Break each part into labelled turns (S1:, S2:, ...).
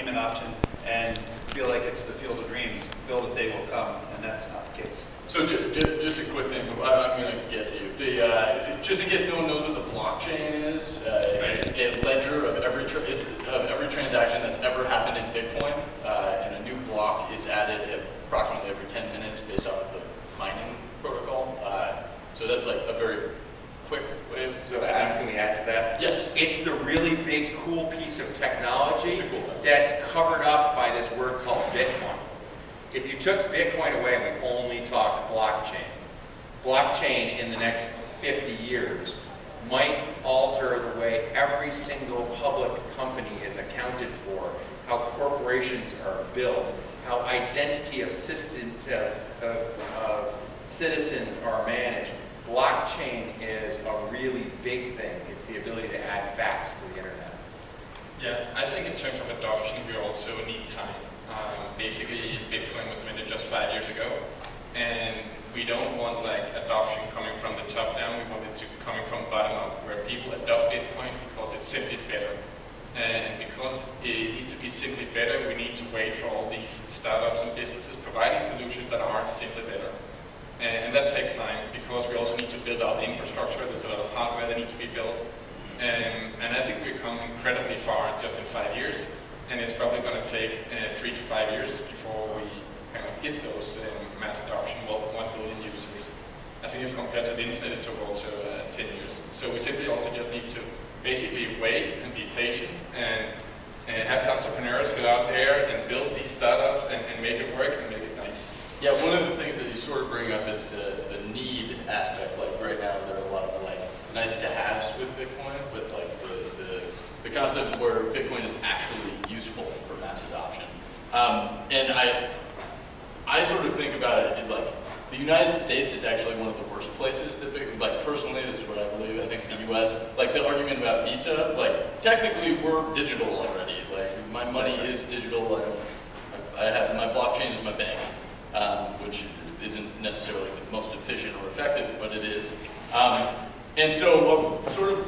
S1: payment option and feel like it's the field of dreams. Build a day will come, and that's not the case.
S2: So just a quick thing, I'm going to get to you. Just in case no one knows what the blockchain is, it's a ledger of every transaction that's ever happened in Bitcoin, and a new block is added approximately every 10 minutes based off of the mining protocol. So that's like a very quick way of...
S3: So Adam, can we add to that?
S2: Yes.
S3: It's the really big, cool piece of technology
S2: Cool thing.
S3: that's covered up by this word called Bitcoin. If you took Bitcoin away and we only talked blockchain in the next 50 years might alter the way every single public company is accounted for, how corporations are built, how identity of citizens are managed. Blockchain is a really big thing. It's the ability to add facts to the internet.
S4: Yeah, I think in terms of adoption, we also need time. Basically, Bitcoin was invented just 5 years ago, and we don't want like adoption coming from the top down. We want it to coming from bottom up, where people adopt Bitcoin because it's simply better. And because it needs to be simply better, we need to wait for all these startups and businesses providing solutions that are simply better. And that takes time because we also need to build out the infrastructure. There's a lot of hardware that needs to be built. And I think we've come incredibly far just in 5 years. And it's probably going to take 3 to 5 years before we kind of hit those mass adoption, 1 billion users. I think if compared to the internet, it took also 10 years. So we simply also just need to basically wait and be patient and have the entrepreneurs go out there and build these startups and make it work and make it nice.
S2: Yeah, one of the things that you sort of bring up is the need aspect. Like right now, there are a lot of like nice to haves with Bitcoin, but like the concept where Bitcoin is actually useful for mass adoption. And I sort of think about it like the United States is actually one of the worst places that like personally, this is what I believe. I think the U.S. like the argument about Visa, like technically we're digital already. Like my money is digital. I have my blockchain is my bank. Which isn't necessarily the most efficient or effective, but it is. And so, sort of,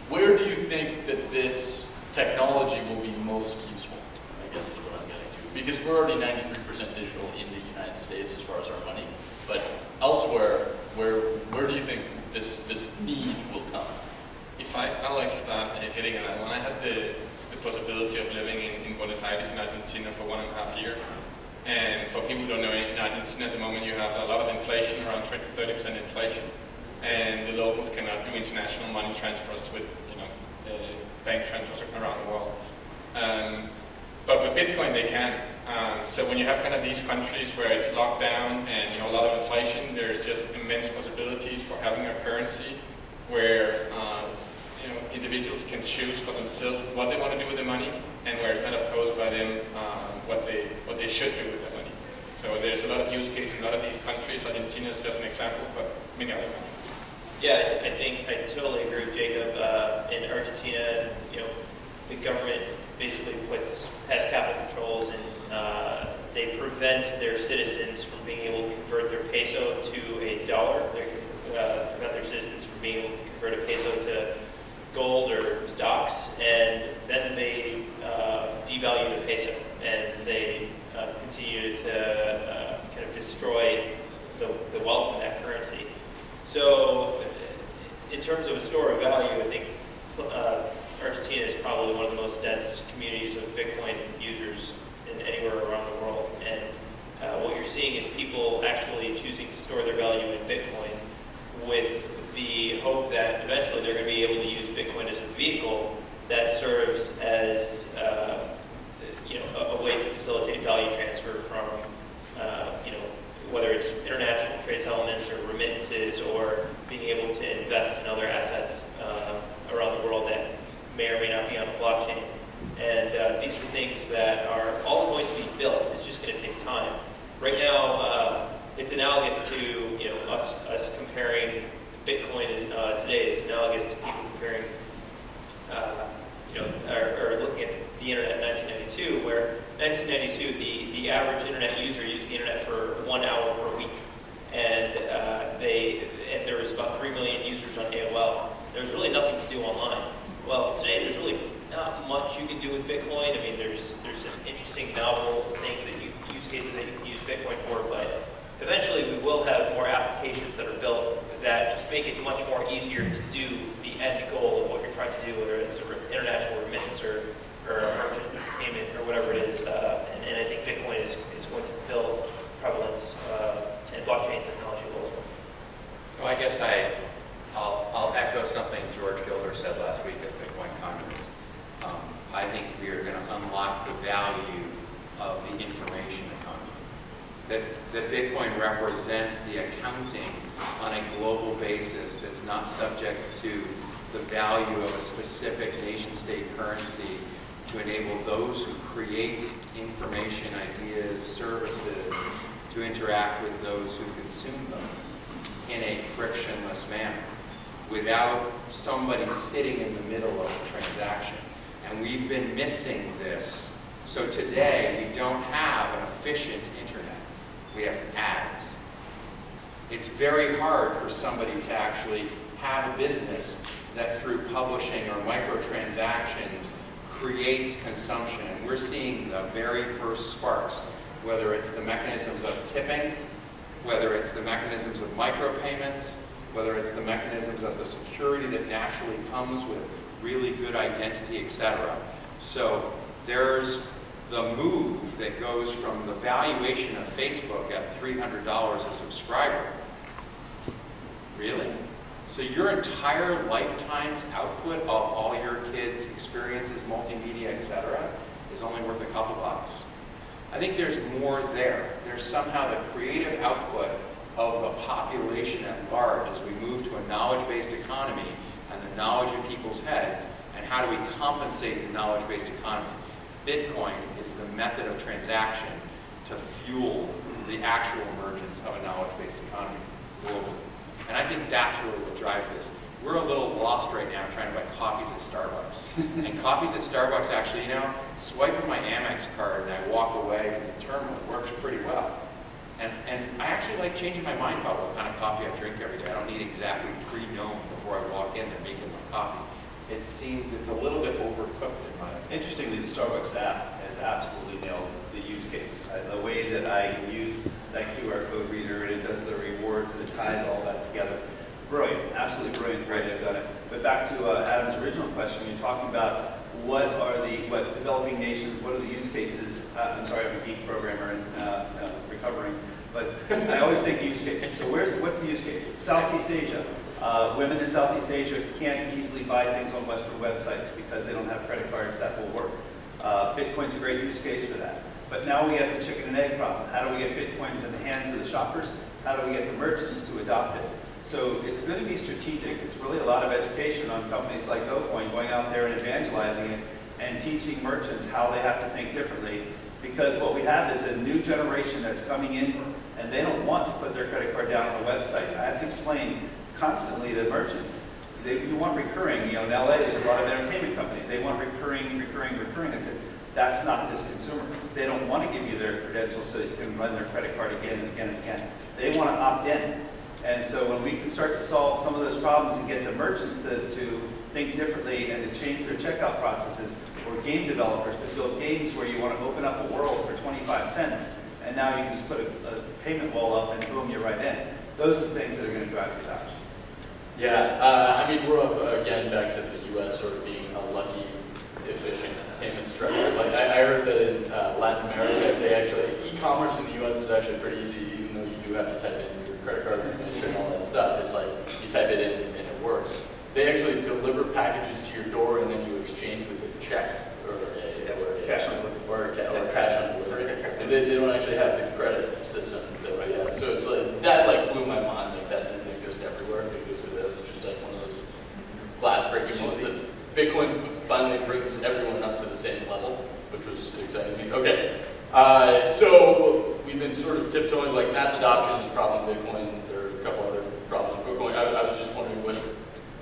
S2: where do you think that this technology will be most useful? I guess is what I'm getting to. Because we're already 93% digital in the United States as far as our money, but elsewhere, where do you think this need will come?
S4: If I'd like to start hitting on that one. I had the possibility of living in Buenos Aires in Argentina for 1.5 years. And for people who don't know, in Argentina at the moment you have a lot of inflation, around 20-30% inflation, and the locals cannot do international money transfers with bank transfers around the world. But with Bitcoin they can. So when you have kind of these countries where it's locked down and a lot of inflation, there's just immense possibilities for having a currency where individuals can choose for themselves what they want to do with the money, and where it's not opposed by them what they should do with their money. So there's a lot of use cases in a lot of these countries. Argentina is just an example, but many other countries.
S5: Yeah, I think I totally agree with Jacob. In Argentina, the government basically has capital controls, and they prevent their citizens from being able to convert their peso to a dollar. They prevent their citizens from being able to convert a peso to gold or stocks, and then they devalue the peso, and they continue to kind of destroy the wealth of that currency. So in terms of a store of value, I think Argentina is probably one of the most dense communities of Bitcoin users in anywhere around the world. And what you're seeing is people actually choosing to store their value in Bitcoin with the hope that eventually they're going to be able to use Bitcoin as a vehicle that serves as a way to facilitate value transfer from whether it's international trade settlements or remittances, or being able to invest in other assets around the world that may or may not be on a blockchain. And these are things that are all going to be built. It's just going to take time. Right now, it's analogous to us comparing Bitcoin today is analogous to people comparing, or looking at the internet in 1992, where 1992 the average internet user used the internet for 1 hour per week, and there was about 3 million users on AOL. There was really nothing to do online. Well, today there's really not much you can do with Bitcoin. I There's some interesting novel things that use cases that you can use Bitcoin for, but eventually we will have more applications that are built that just make it much more easier to do the end goal of what you're trying to do, whether it's an international remittance or a merchant payment or whatever it is. And I think Bitcoin is going to build prevalence and blockchain technology will as well.
S3: So I guess I'll echo something George Gilder said last week at Bitcoin Congress. I think we are going to unlock the value of the information economy. That Bitcoin represents the accounting on a global basis that's not subject to the value of a specific nation-state currency to enable those who create information, ideas, services to interact with those who consume them in a frictionless manner without somebody sitting in the middle of the transaction. And we've been missing this. So today, we don't have an efficient internet. We have ads. It's very hard for somebody to actually have a business that through publishing or microtransactions creates consumption. And we're seeing the very first sparks, whether it's the mechanisms of tipping, whether it's the mechanisms of micropayments, whether it's the mechanisms of the security that naturally comes with really good identity, etc. So there's the move that goes from the valuation of Facebook at $300 a subscriber. Really? So your entire lifetime's output of all your kids' experiences, multimedia, etc., is only worth a couple bucks? I think there's more there. There's somehow the creative output of the population at large as we move to a knowledge-based economy and the knowledge in people's heads, and how do we compensate the knowledge-based economy? Bitcoin is the method of transaction to fuel the actual emergence of a knowledge-based economy globally. And I think that's really what drives this. We're a little lost right now trying to buy coffees at Starbucks. And coffees at Starbucks actually, swiping my Amex card and I walk away from the terminal works pretty well. And I actually like changing my mind about what kind of coffee I drink every day. I don't need exactly pre-known before I walk in and making my coffee. It seems it's a little bit overcooked in my opinion.
S1: Interestingly, the Starbucks app has absolutely nailed the use case. The way that I use that QR code reader, and it does the rewards, and it ties all that together. Brilliant, absolutely brilliant the way they've done it. But back to Adam's original question, you're talking about what developing nations, what are the use cases? I'm sorry, I'm a geek programmer and recovering, but I always think use cases. So what's the use case? Southeast Asia. Women in Southeast Asia can't easily buy things on Western websites because they don't have credit cards that will work. Bitcoin's a great use case for that. But now we have the chicken and egg problem. How do we get Bitcoins in the hands of the shoppers? How do we get the merchants to adopt it? So it's going to be strategic. It's really a lot of education on companies like GoCoin going out there and evangelizing it and teaching merchants how they have to think differently. Because what we have is a new generation that's coming in and they don't want to put their credit card down on a website. I have to explain constantly to merchants, you want recurring. In LA, there's a lot of entertainment companies. They want recurring. I said, that's not this consumer. They don't want to give you their credentials so that you can run their credit card again and again and again. They want to opt in. And so when we can start to solve some of those problems and get the merchants to think differently and to change their checkout processes, or game developers to build games where you want to open up a world for 25 cents, and now you can just put a payment wall up and boom, you're right in. Those are the things that are going to drive the adoption.
S2: Yeah, we're up again back to the U.S. sort of being a lucky, efficient payment structure. Like I heard that in Latin America, they actually, e-commerce in the U.S. is actually pretty easy, even though you do have to type in your credit card information and all that stuff. It's like you type it in and it works. They actually deliver packages to your door and then you exchange with a check or
S1: Cash on delivery.
S2: Cash on delivery. And they don't actually have the credit system that we have. So it's like that blew my mind that that didn't exist everywhere, because it was just like one of those glass-breaking moments that Bitcoin finally brings everyone up to the same level, which was exciting to me. Okay, so we've been sort of tiptoeing, like mass adoption is a problem in Bitcoin. There are a couple other problems in Bitcoin. I was just wondering what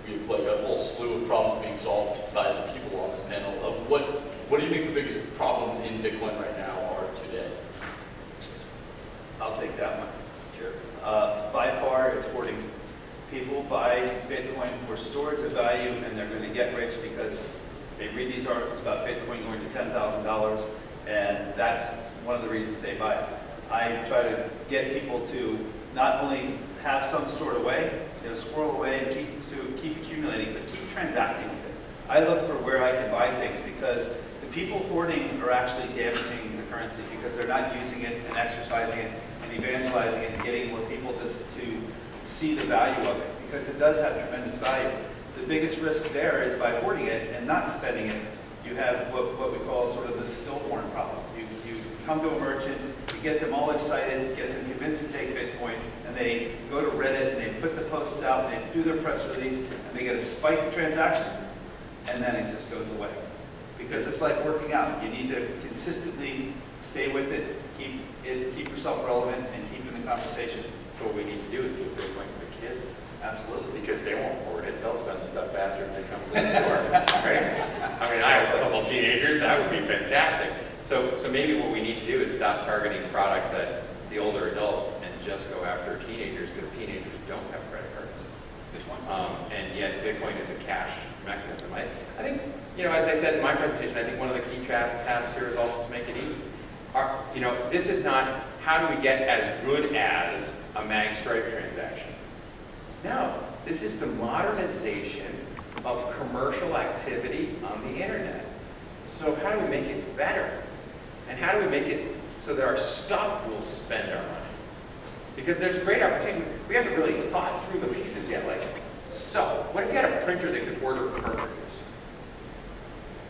S2: we have like a whole slew of problems being solved by the people on this panel. Of what do you think the biggest problems in Bitcoin right now are today?
S1: I'll take that one. Sure. By far, it's hoarding. People buy Bitcoin for storage of value, and they're going to get rich because They read these articles about Bitcoin going to $10,000, and that's one of the reasons they buy it. I try to get people to not only have some stored away, squirrel away and keep accumulating, but keep transacting with it. I look for where I can buy things because the people hoarding are actually damaging the currency because they're not using it and exercising it and evangelizing it and getting more people to see the value of it because it does have tremendous value. The biggest risk there is by hoarding it and not spending it, you have what we call sort of the stillborn problem. You come to a merchant, you get them all excited, get them convinced to take Bitcoin, and they go to Reddit and they put the posts out and they do their press release and they get a spike of transactions, and then it just goes away. Because it's like working out. You need to consistently stay with it, keep yourself relevant, and keep in the conversation.
S3: So what we need to do is give Bitcoins to the kids.
S1: Absolutely.
S3: Because they won't hoard it. They'll spend the stuff faster when it comes in the door, right? I mean, I have a couple teenagers. That would be fantastic. So maybe what we need to do is stop targeting products at the older adults and just go after teenagers because teenagers don't have credit cards. And yet Bitcoin is a cash mechanism. I think, as I said in my presentation, I think one of the key tasks here is also to make it easy. This is not how do we get as good as a mag stripe transaction. No, this is the modernization of commercial activity on the internet. So how do we make it better? And how do we make it so that our stuff will spend our money? Because there's great opportunity. We haven't really thought through the pieces yet. So what if you had a printer that could order cartridges?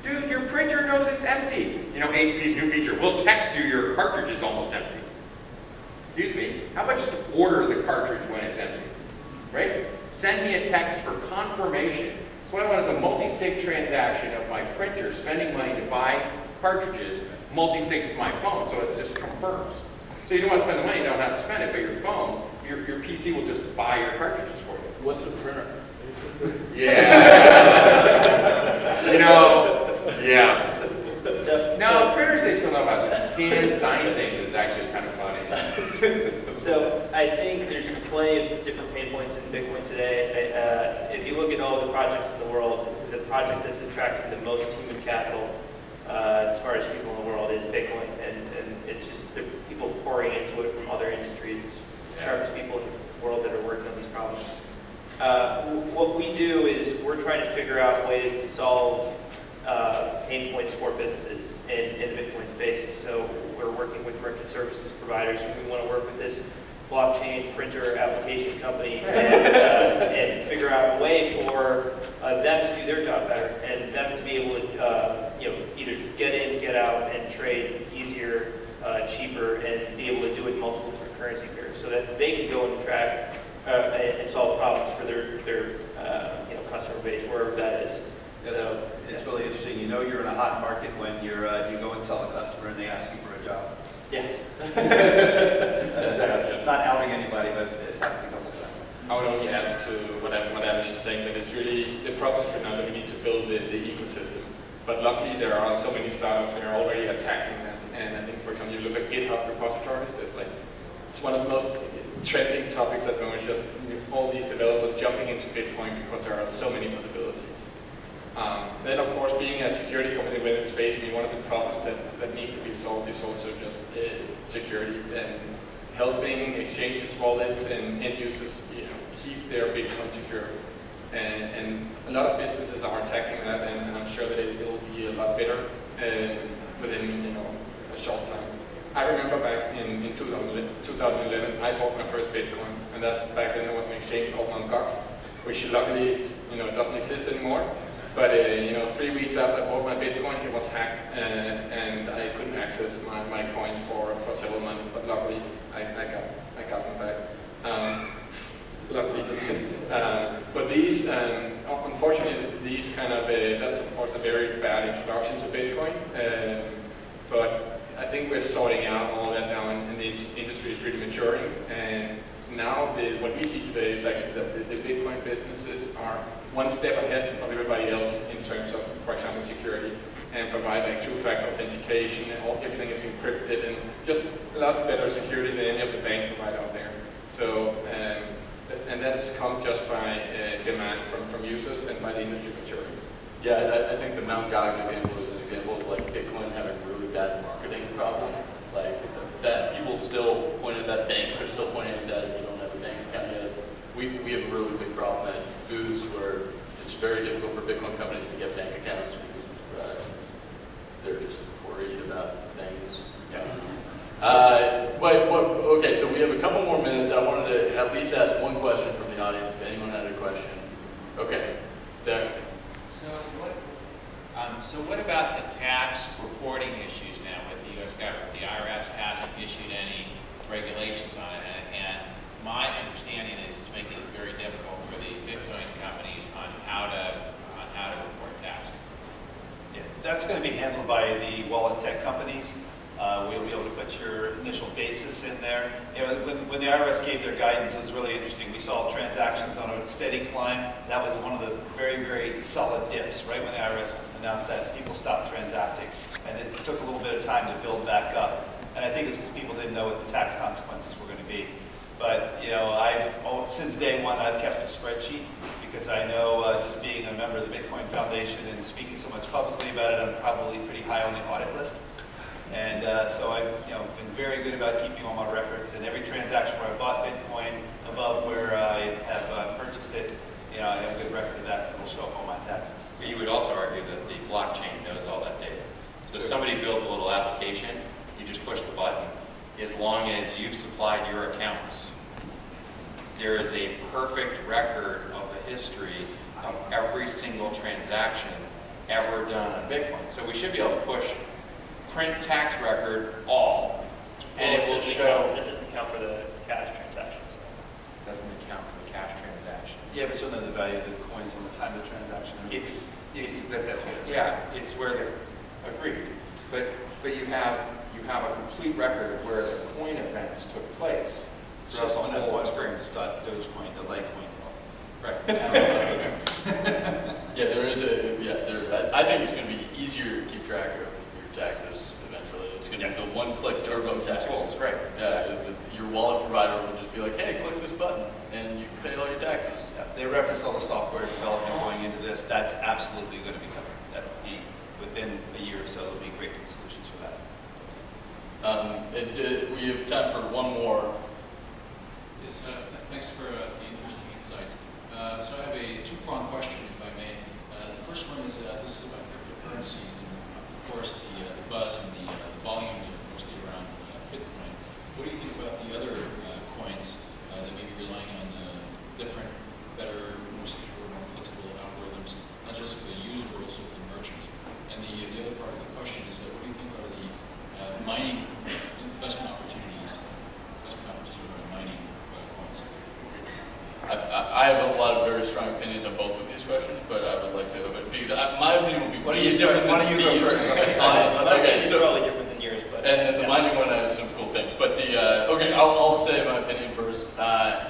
S3: Dude, your printer knows it's empty. HP's new feature, we'll text you your cartridge is almost empty. Excuse me, how about just order the cartridge when it's empty? Right? Send me a text for confirmation. So what I want is a multi-sig transaction of my printer spending money to buy cartridges, multi-sigs to my phone, so it just confirms. So you don't want to spend the money, you don't have to spend it, but your phone, your PC will just buy your cartridges for you.
S2: What's a printer?
S3: Yeah. Yeah. No, printers, they still know about this. Scan, sign things is actually kind of funny.
S5: So I think there's plenty of different pain points in Bitcoin today. If you look at all the projects in the world, the project that's attracting the most human capital as far as people in the world is Bitcoin. And it's just the people pouring into it from other industries. It's the sharpest people in the world that are working on these problems. What we do is we're trying to figure out ways to solve pain points for businesses in the Bitcoin space. So we're working with merchant services providers, and we want to work with this blockchain printer application company and figure out a way for them to do their job better and them to be able to either get in, get out, and trade easier, cheaper, and be able to do it in multiple different currency pairs so that they can go and attract and solve problems for their customer base, wherever that is. So
S1: it's really interesting. You're in a hot market when you go and sell a customer and they ask you for a job.
S5: Yeah.
S1: Not outing anybody, but it's happened a couple of times.
S4: I would only add to what Avish is saying, that it's really the problem right now that we need to build the ecosystem. But luckily there are so many startups that are already attacking that. And I think, for example, you look at GitHub repositories, it's one of the most trending topics at the moment, just all these developers jumping into Bitcoin because there are so many possibilities. Then, of course, being a security company within space, one of the problems that needs to be solved is also just security and helping exchanges, wallets, and end users keep their Bitcoin secure. And a lot of businesses are tackling that, and I'm sure that it will be a lot better within a short time. I remember back in 2011, I bought my first Bitcoin, and that back then there was an exchange called Mt. Gox, which luckily doesn't exist anymore. But 3 weeks after I bought my Bitcoin, it was hacked, and I couldn't access my coins for several months. But luckily, I got them back. Luckily, but these, unfortunately, these kind of that's of course a very bad introduction to Bitcoin. But I think we're sorting out all that now, and the industry is really maturing. And now what we see today is actually that the Bitcoin businesses are one step ahead of everybody else in terms of, for example, security, and provide two-factor authentication. Everything is encrypted, and just a lot better security than any of the banks provide out there. So, and that has come just by demand from users and by the industry maturing.
S2: Yeah, I think the Mt. Gox example is an example of like Bitcoin having a really bad marketing problem. Like that people still point at that, banks are still pointing at that if you don't have a bank account yet. We have a really big problem at Boost where it's very difficult for Bitcoin companies to get bank accounts because they're just worried about things. Okay, so we have a couple more minutes. I wanted to at least ask one question from the audience if anyone had a question. Okay, there.
S6: So what about the tax reporting issues now with the U.S. government? The IRS hasn't issued any regulations on it, and my understanding is it's making it very difficult for the Bitcoin companies on how to report taxes.
S1: Yeah, that's going to be handled by the wallet tech companies. We'll be able to put your initial basis in there. You know, when the IRS gave their guidance, it was really interesting. We saw transactions on a steady climb. That was one of the very, very solid dips, right when the IRS announced that people stopped transacting. And it took a little bit of time to build back up. And I think it's because people didn't know what the tax consequences were going to be. But, you know, since day one, I've kept a spreadsheet because I know just being a member of the Bitcoin Foundation and speaking so much publicly about it, I'm probably pretty high on the audit list. And so I've been very good about keeping all my records, and every transaction where I bought Bitcoin above where I have purchased it, I have a good record of that, and it'll show up on my taxes.
S3: So you would also argue that the blockchain knows all that data. So if somebody builds a little application, you just push the button. As long as you've supplied your accounts, there is a perfect record of the history of every single transaction ever done on Bitcoin. So we should be able to push print tax record all, and it will show.
S5: It doesn't count for the cash transactions.
S3: Doesn't account for the cash transactions.
S1: Yeah, but you'll know the value of the coins on the time of the transaction.
S3: It's where the agreed, but you have a complete record of where the coin events took place.
S1: It's just on that
S3: whole
S1: one
S3: experience.
S1: Dogecoin, the Litecoin.
S3: Right.
S2: I think it's going to be easier to keep track of your taxes eventually. It's going to be the one-click turbo taxes.
S3: Right.
S2: Yeah, your wallet provider will just be like, hey, click this button, and you can pay all your taxes.
S1: Yeah, they reference all the software development going into this. That's absolutely going to be coming. That will be within a year or so. There'll be great solutions for that.
S2: We have time for one more.
S7: Yes, thanks for the interesting insights. So I have a two-pronged question, if I may. The first one is this is about cryptocurrencies, and of course the buzz and the volumes are mostly around Bitcoin. What do you think about the other coins that may be relying on different, better, more secure, more flexible algorithms, not just for the user but also for the merchant? And the other part of the question is what do you think are the mining investment opportunities around mining coins?
S2: I have a lot of very strong opinions on both of these questions, but I would like to, because my opinion will be different than Steve's.
S5: Okay, so probably different than yours, but.
S2: And the mining one, I have some cool things. But I'll say my opinion first. I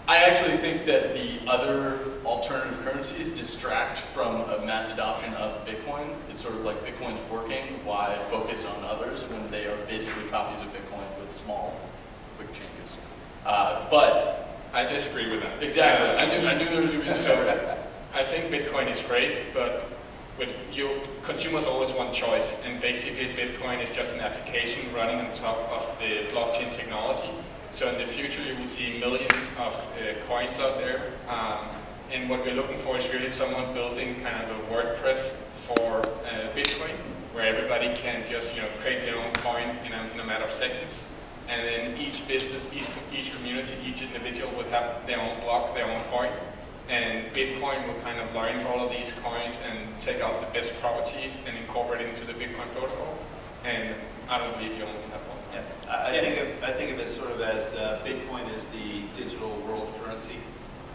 S2: actually think that the other alternative currencies distract from a mass adoption of Bitcoin. It's sort of like Bitcoin's working, why focus on others when they are basically copies of Bitcoin with small, quick changes. But
S4: I disagree with that.
S2: exactly, I knew there was going to be this overlap.
S4: I think Bitcoin is great, but consumers always want choice, and basically Bitcoin is just an application running on top of the blockchain technology. So in the future you will see millions of coins out there, and what we're looking for is really someone building kind of a WordPress for Bitcoin, where everybody can just create their own coin in a matter of seconds. And then each business, each community, each individual would have their own block, their own coin. And Bitcoin will kind of learn from all of these coins and take out the best properties and incorporate it into the Bitcoin protocol. And I don't believe you only have one.
S1: Yeah, I think of it sort of as Bitcoin is the digital world currency,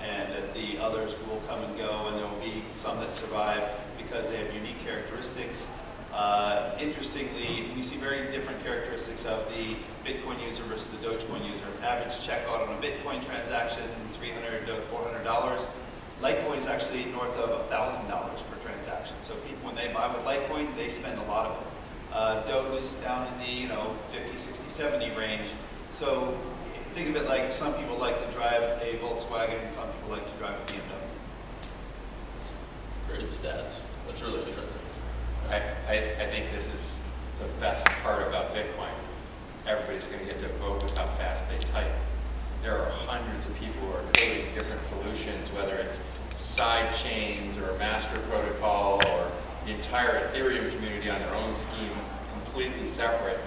S1: and that the others will come and go, and there will be some that survive because they have unique characteristics. Interestingly, we see very different characteristics of the Bitcoin user versus the Dogecoin user. Average checkout on a Bitcoin transaction, $300 to $400. Litecoin is actually north of $1,000 per transaction. So people, when they buy with Litecoin, they spend a lot of it. Doge is down in the 50, 60, 70 range. So think of it like some people like to drive a Volkswagen and some people like to drive a BMW.
S2: Great stats. That's really interesting.
S3: I think this is the best part about Bitcoin. Everybody's going to get to vote with how fast they type. There are hundreds of people who are coding different solutions, whether it's side chains or a master protocol or the entire Ethereum community on their own scheme, completely separate.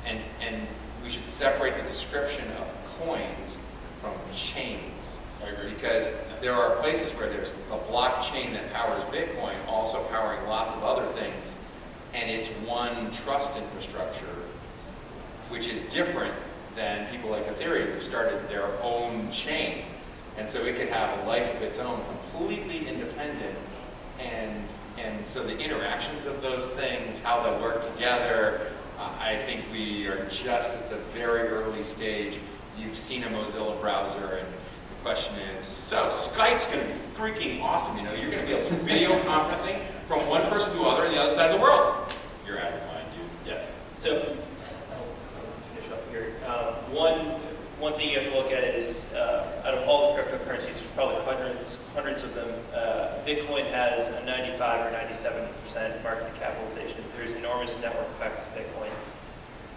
S3: And we should separate the description of coins from chains.
S2: I agree.
S3: Because there are places where there's a blockchain that powers Bitcoin, also powering lots of other things, and it's one trust infrastructure, which is different than people like Ethereum who started their own chain. And so it can have a life of its own, completely independent, and so the interactions of those things, how they work together, I think we are just at the very early stage. You've seen a Mozilla browser, and the question is, so Skype's going to be freaking awesome. You know, you're going to be able to video conferencing from one person to another on the other side of the world. You're out of your mind, dude.
S5: Yeah. So I'll finish up here. One thing you have to look at is out of all the cryptocurrencies, there's probably hundreds of them. Bitcoin has a 95 or 97% market capitalization. There's enormous network effects of Bitcoin.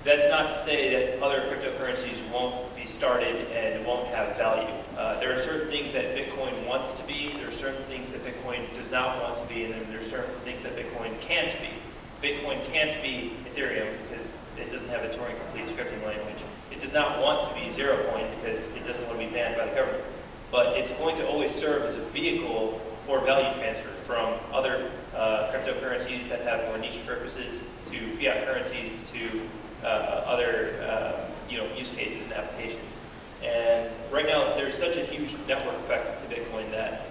S5: That's not to say that other cryptocurrencies won't be started and won't have value. There are certain things that Bitcoin wants to be, there are certain things that Bitcoin does not want to be, and then there are certain things that Bitcoin can't be. Bitcoin can't be Ethereum because it doesn't have a Turing complete scripting language. It does not want to be zero point because it doesn't want to be banned by the government. But it's going to always serve as a vehicle for value transfer from other cryptocurrencies that have more niche purposes to fiat currencies to other use cases and applications. And right now, there's such a huge network effect to Bitcoin that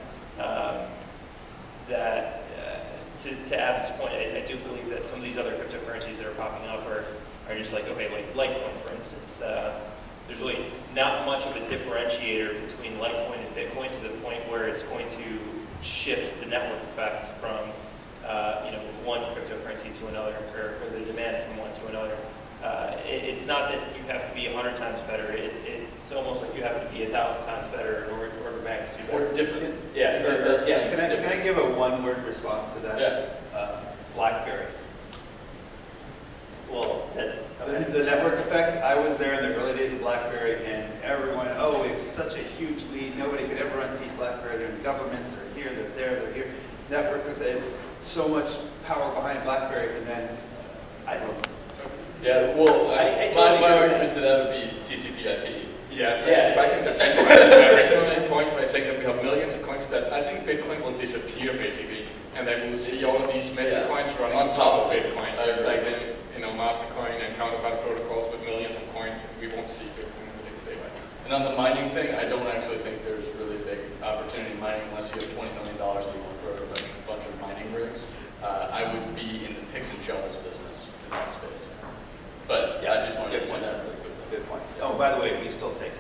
S5: to Adam's point, I do believe that some of these other cryptocurrencies that are popping up are just like, okay, like Litecoin, for instance. There's really not much of a differentiator between Litecoin and Bitcoin to the point where it's going to shift the network effect from one cryptocurrency to another, or the demand from one to another. It's not that you have to be 100 times better. It's almost like you have to be 1,000 times better in order to magnitude better.
S2: Or different.
S5: Yeah.
S1: Can I give a one-word response to that?
S2: Yeah.
S1: BlackBerry.
S5: Well,
S1: The network effect, I was there in the early days of BlackBerry, and everyone, oh, it's such a huge lead. Nobody could ever unseat BlackBerry. They're in governments, they're here, they're there, they're here. Network effect is so much power behind BlackBerry, and then I don't know.
S2: Yeah, well,
S5: I totally
S2: my
S5: agree with
S2: argument to that would be TCP/IP.
S4: Yeah,
S5: Yeah.
S4: if I can defend my original point by saying that we have millions of coins, that I think Bitcoin will disappear basically, and then we'll see all of these messy coins running on top of Bitcoin, like the Mastercoin and counterpart protocols with millions of coins. We won't see Bitcoin in the next day.
S2: And on the mining thing, I don't actually think there's really a big opportunity in mining unless you have $20 million that you want to throw at a bunch of mining rigs. I would be in the picks and shovels business in that space. But yeah, I just wanted to point that out really quickly.
S1: Good point. Oh, by the way, we still take